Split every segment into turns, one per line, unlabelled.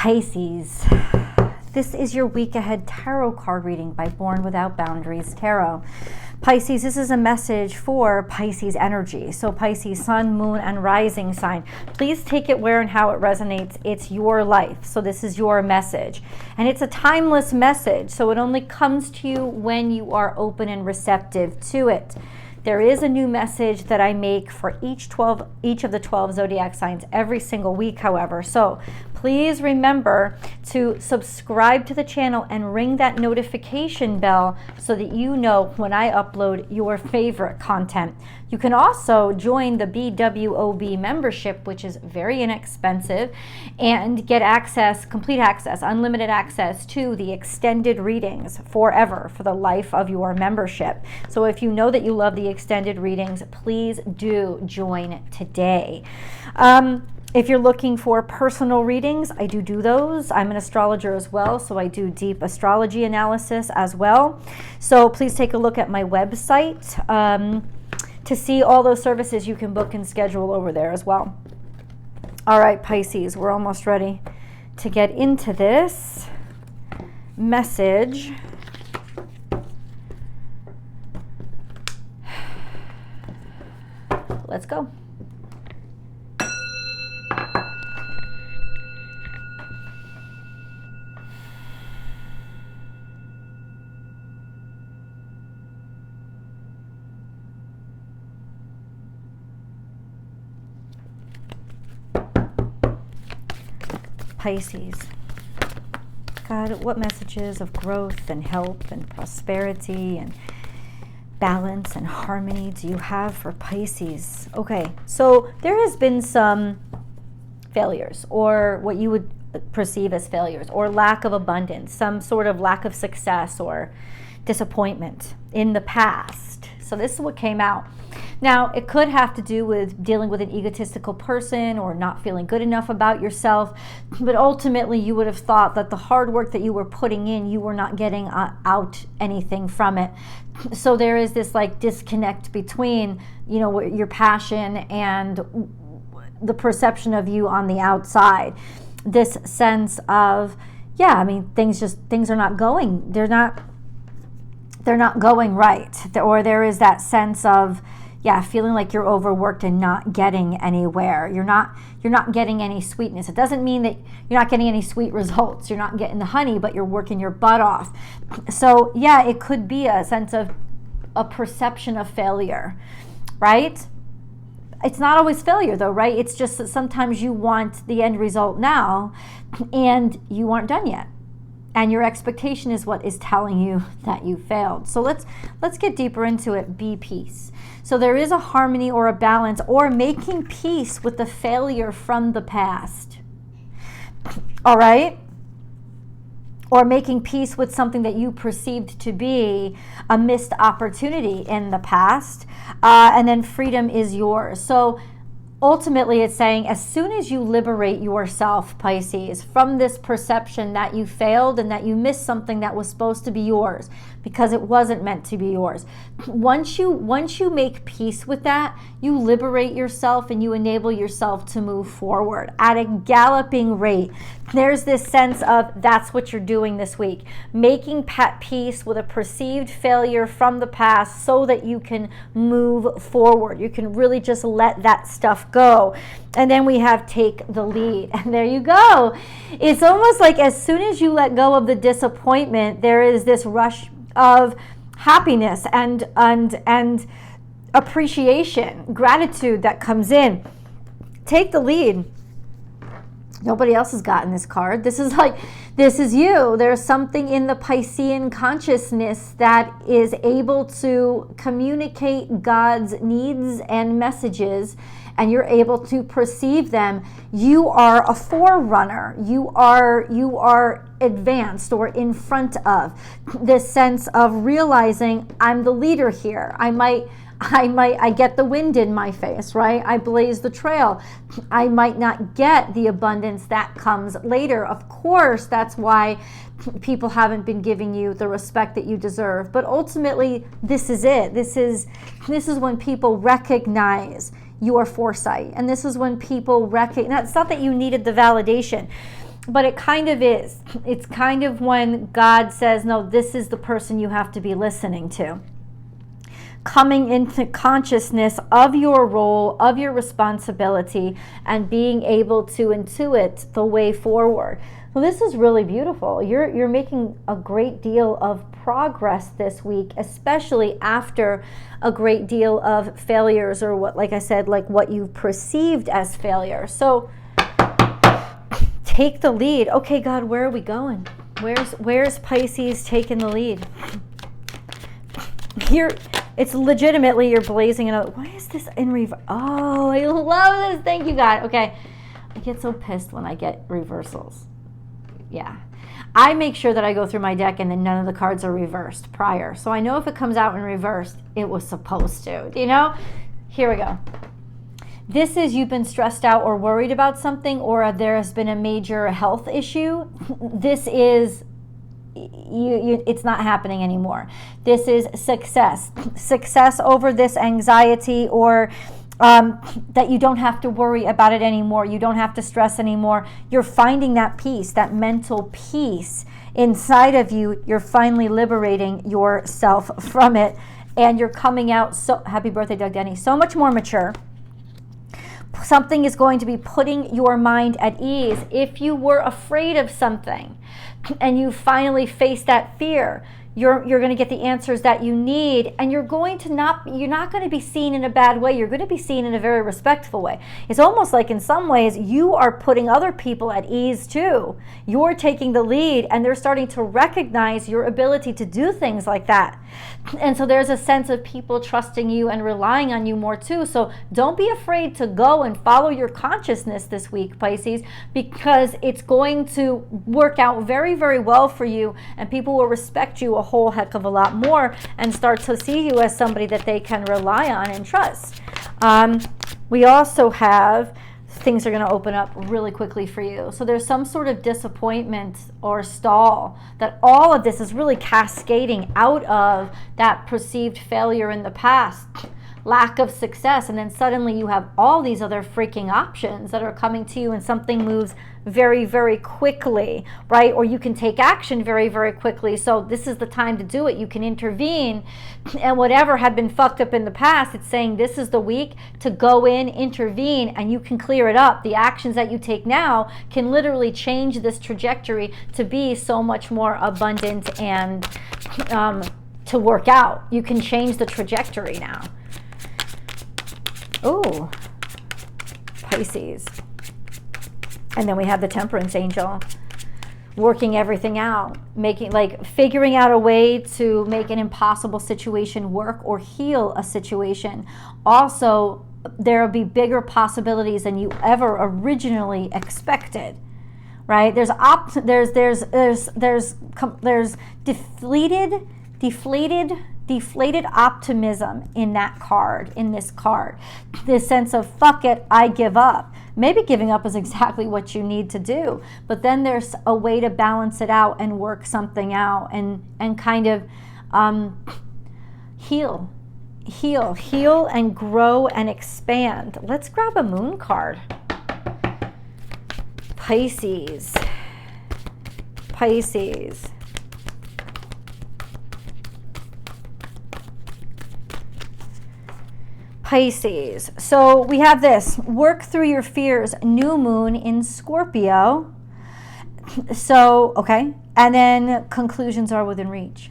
Pisces, this is your week ahead tarot card reading by Born Without Boundaries Tarot. Pisces, this is a message for Pisces energy. So Pisces, sun, moon, and rising sign. Please take it where and how it resonates. It's your life. So this is your message. And it's a timeless message. So it only comes to you when you are open and receptive to it. There is a new message that I make for each of the 12 zodiac signs every single week, however. So please remember to subscribe to the channel and ring that notification bell so that you know when I upload your favorite content. You can also join the BWOB membership, which is very inexpensive, and get access, complete access, unlimited access to the extended readings forever for the life of your membership. So if you know that you love the extended readings, please do join today. If you're looking for personal readings, I do those. I'm an astrologer as well, so I do deep astrology analysis as well. So please take a look at my website to see all those services you can book and schedule over there as well. All right, Pisces, we're almost ready to get into this message. Let's go. Pisces, God, what messages of growth and help and prosperity and balance and harmony do you have for Pisces? Okay, so there has been some failures, or what you would perceive as failures, or lack of abundance, some sort of lack of success or disappointment in the past. So this is what came out. Now, it could have to do with dealing with an egotistical person or not feeling good enough about yourself, but ultimately you would have thought that the hard work that you were putting in, you were not getting out anything from it. So there is this like disconnect between, you know, your passion and the perception of you on the outside. This sense of, yeah, I mean, things are not going, they're not going right. Or there is that sense of, yeah, feeling like you're overworked and not getting anywhere. You're not getting any sweetness. It doesn't mean that you're not getting any sweet results. You're not getting the honey, but you're working your butt off. So yeah, it could be a sense of a perception of failure, right? It's not always failure though, right? It's just that sometimes you want the end result now and you aren't done yet. And your expectation is what is telling you that you failed. So let's get deeper into it. Be peace. So there is a harmony or a balance or making peace with the failure from the past. All right? Or making peace with something that you perceived to be a missed opportunity in the past. And then freedom is yours. So ultimately, it's saying as soon as you liberate yourself, Pisces, from this perception that you failed and that you missed something that was supposed to be yours because it wasn't meant to be yours. Once you make peace with that, you liberate yourself and you enable yourself to move forward at a galloping rate. There's this sense of that's what you're doing this week, making peace with a perceived failure from the past so that you can move forward. You can really just let that stuff go. And then we have take the lead. And there you go. It's almost like as soon as you let go of the disappointment, there is this rush of happiness and appreciation, gratitude that comes in. Take the lead. Nobody else has gotten this card. This is you. There's something in the Piscean consciousness that is able to communicate God's needs and messages, and you're able to perceive them. You are a forerunner. You are advanced or in front of this sense of realizing I'm the leader here. I get the wind in my face, right? I blaze the trail. I might not get the abundance that comes later. Of course, that's why people haven't been giving you the respect that you deserve. But ultimately, this is it. This is when people recognize your foresight. And this is when people recognize, it's not that you needed the validation. but it kind of is. It's kind of when God says, no, this is the person you have to be listening to. Coming into consciousness of your role, of your responsibility, and being able to intuit the way forward. Well, this is really beautiful. You're making a great deal of progress this week, especially after a great deal of failures, or what, like I said, like what you've perceived as failure. So take the lead. Okay, God, where are we going? Where's Pisces taking the lead? Here, it's legitimately you're blazing another. Why is this in reverse? Oh, I love this. Thank you, God. Okay, I get so pissed when I get reversals. Yeah, I make sure that I go through my deck and then none of the cards are reversed prior, so I know if it comes out in reversed, it was supposed to. You know? Here we go. This is you've been stressed out or worried about something, or there has been a major health issue. This is it's not happening anymore. This is success over this anxiety, or that you don't have to worry about it anymore. You don't have to stress anymore. You're finding that peace, that mental peace inside of you. You're finally liberating yourself from it, and you're coming out so, happy birthday, Doug Denny, so much more mature. Something is going to be putting your mind at ease. If you were afraid of something and you finally face that fear, you're going to get the answers that you need, and you're not going to be seen in a bad way. You're going to be seen in a very respectful way. It's almost like in some ways you are putting other people at ease too. You're taking the lead, and they're starting to recognize your ability to do things like that. And so there's a sense of people trusting you and relying on you more too. So don't be afraid to go and follow your consciousness this week, Pisces, because it's going to work out very, very well for you, and people will respect you a whole heck of a lot more and start to see you as somebody that they can rely on and trust. We also have things are going to open up really quickly for you. So there's some sort of disappointment or stall that all of this is really cascading out of that perceived failure in the past, lack of success, and then suddenly you have all these other freaking options that are coming to you, and something moves very, very quickly, right? Or you can take action very, very quickly. So this is the time to do it. You can intervene, and whatever had been fucked up in the past, it's saying this is the week to go in, intervene, and you can clear it up. The actions that you take now can literally change this trajectory to be so much more abundant and to work out. You can change the trajectory now. Oh, Pisces. And then we have the Temperance Angel working everything out, figuring out a way to make an impossible situation work or heal a situation. Also, there will be bigger possibilities than you ever originally expected, right? There's deflated optimism in that card, in this card. This sense of, fuck it, I give up. Maybe giving up is exactly what you need to do, but then there's a way to balance it out and work something out and kind of heal and grow and expand. Let's grab a moon card. Pisces. Pisces. So we have this, work through your fears, new moon in Scorpio. So, okay. And then conclusions are within reach.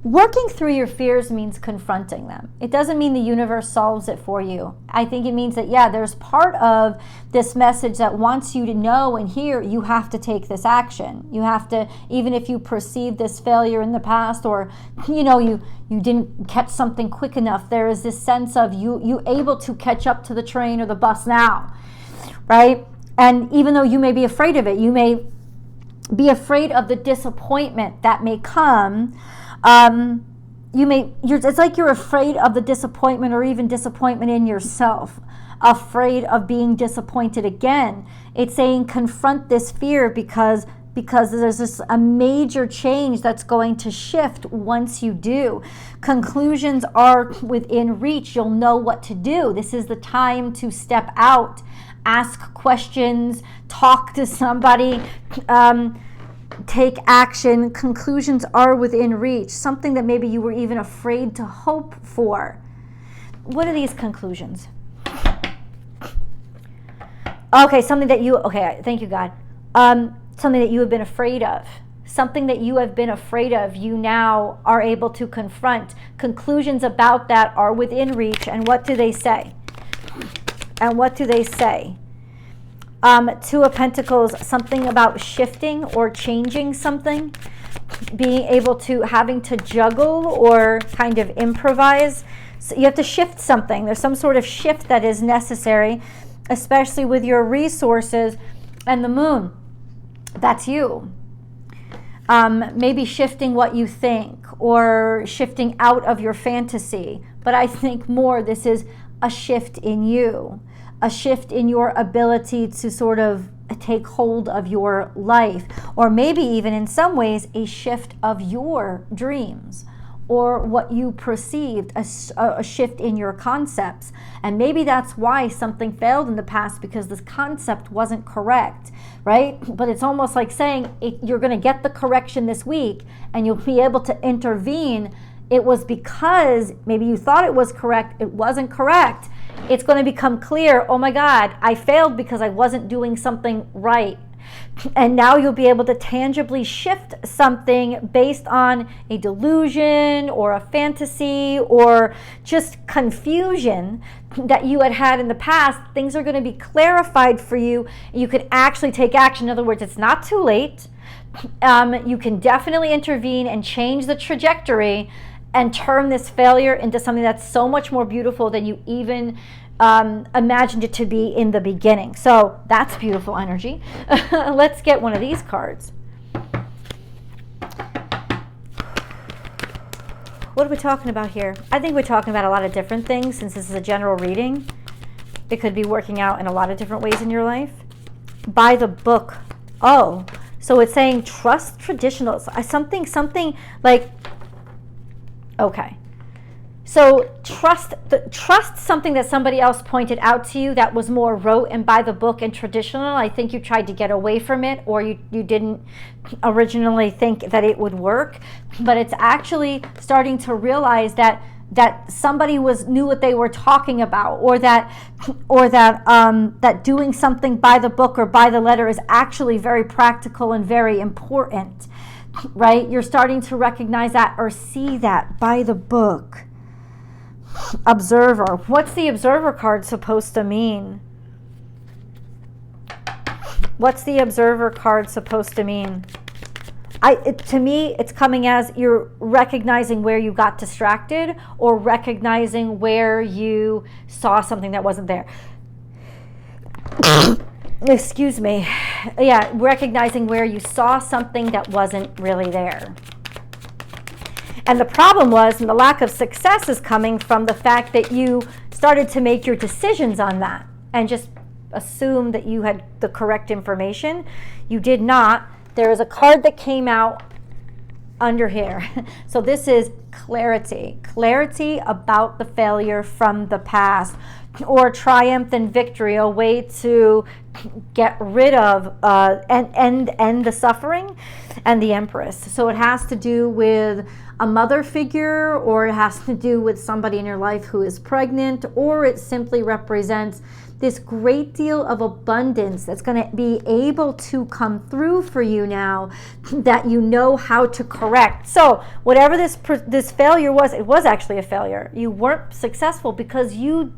Working through your fears means confronting them. It doesn't mean the universe solves it for you. I think it means that, yeah, there's part of this message that wants you to know and hear you have to take this action. You have to, even if you perceive this failure in the past, or, you didn't catch something quick enough, there is this sense of you able to catch up to the train or the bus now, right? And even though you may be afraid of it, you may be afraid of the disappointment that may come. It's like you're afraid of the disappointment, or even disappointment in yourself, afraid of being disappointed again. It's saying confront this fear, because because there's a major change that's going to shift once you do. Conclusions are within reach. You'll know what to do. This is the time to step out, ask questions, talk to somebody, take action. Conclusions are within reach. Something that maybe you were even afraid to hope for. What are these conclusions? Okay, thank you, God. Something that you have been afraid of. Something that you have been afraid of, you now are able to confront. Conclusions about that are within reach. And what do they say? Two of Pentacles, something about shifting or changing something. Being able to, having to juggle or kind of improvise. So you have to shift something. There's some sort of shift that is necessary, especially with your resources. And the Moon, that's you. Maybe shifting what you think or shifting out of your fantasy. But I think more this is a shift in you, a shift in your ability to sort of take hold of your life, or maybe even in some ways a shift of your dreams or what you perceived, a shift in your concepts. And maybe that's why something failed in the past, because this concept wasn't correct, right? But it's almost like saying you're going to get the correction this week and you'll be able to intervene. It was because maybe you thought it was correct, it wasn't correct. It's going to become clear, oh my God, I failed because I wasn't doing something right. And now you'll be able to tangibly shift something based on a delusion or a fantasy or just confusion that you had in the past. Things are going to be clarified for you. You can actually take action. In other words, it's not too late. You can definitely intervene and change the trajectory and turn this failure into something that's so much more beautiful than you even imagined it to be in the beginning. So that's beautiful energy. Let's get one of these cards. What are we talking about here? I think we're talking about a lot of different things, since this is a general reading. It could be working out in a lot of different ways in your life. By the book. Oh, so it's saying trust traditionals. Something like, okay. So trust something that somebody else pointed out to you that was more rote and by the book and traditional. I think you tried to get away from it, or you didn't originally think that it would work. But it's actually starting to realize that somebody knew what they were talking about, or that doing something by the book or by the letter is actually very practical and very important, right? You're starting to recognize that or see that by the book. Observer. What's the Observer card supposed to mean? What's the Observer card supposed to mean? To me, it's coming as you're recognizing where you got distracted, or recognizing where you saw something that wasn't there. Excuse me. Yeah, recognizing where you saw something that wasn't really there. And the problem was, and the lack of success is coming from the fact that you started to make your decisions on that and just assume that you had the correct information. You did not. There is a card that came out under here. So this is clarity. Clarity about the failure from the past, or triumph and victory, a way to get rid of and end the suffering, and the Empress. So it has to do with a mother figure, or it has to do with somebody in your life who is pregnant, or it simply represents this great deal of abundance that's going to be able to come through for you now that you know how to correct. So whatever this failure was, it was actually a failure. You weren't successful because you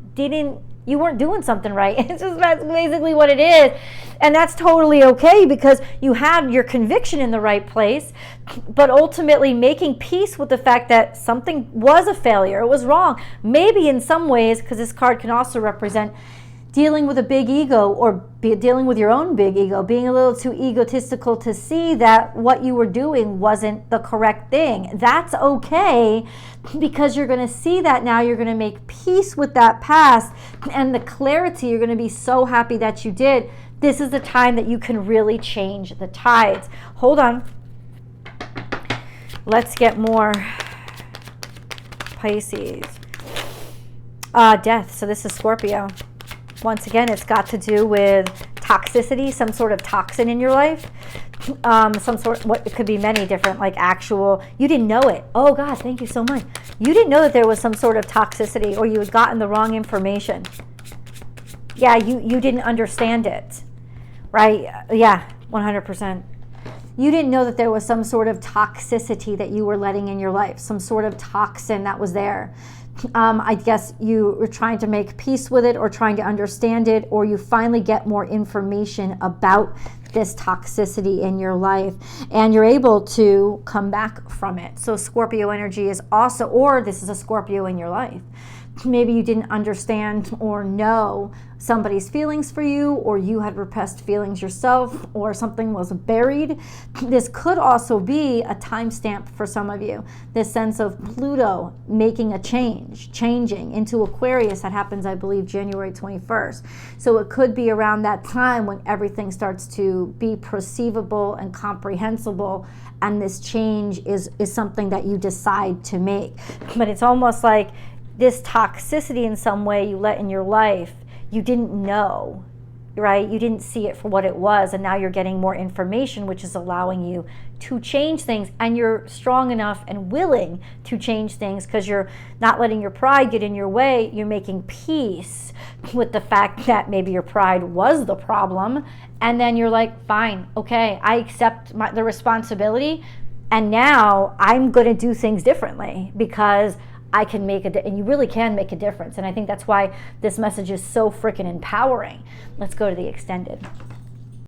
weren't doing something right. It's just, that's basically what it is. And that's totally okay, because you had your conviction in the right place, but ultimately making peace with the fact that something was a failure, it was wrong. Maybe in some ways, because this card can also represent dealing with a big ego, or dealing with your own big ego, being a little too egotistical to see that what you were doing wasn't the correct thing. That's okay, because you're going to see that now. You're going to make peace with that past, and the clarity, you're going to be so happy that you did. This is the time that you can really change the tides. Hold on. Let's get more Pisces. Death. So this is Scorpio. Once again, it's got to do with toxicity, some sort of toxin in your life. Some sort, what it could be many different, like actual, you didn't know it. Oh God, thank you so much. You didn't know that there was some sort of toxicity, or you had gotten the wrong information. Yeah, you didn't understand it, right? Yeah, 100%. You didn't know that there was some sort of toxicity that you were letting in your life, some sort of toxin that was there. I guess you were trying to make peace with it, or trying to understand it, or you finally get more information about this toxicity in your life, and you're able to come back from it. So Scorpio energy is also, or this is a Scorpio in your life. Maybe you didn't understand or know somebody's feelings for you, or you had repressed feelings yourself, or something was buried. This could also be a timestamp for some of you. This sense of Pluto making a changing into Aquarius. That happens, I believe, January 21st. So it could be around that time when everything starts to be perceivable and comprehensible, and this change is something that you decide to make. But it's almost like this toxicity in some way you let in your life, you didn't know, right? You didn't see it for what it was, and now you're getting more information, which is allowing you to change things, and you're strong enough and willing to change things because you're not letting your pride get in your way. You're making peace with the fact that maybe your pride was the problem, and then you're like, fine, okay, I accept the responsibility, and now I'm going to do things differently because I can make and you really can make a difference. And I think that's why this message is so freaking empowering. Let's go to the extended.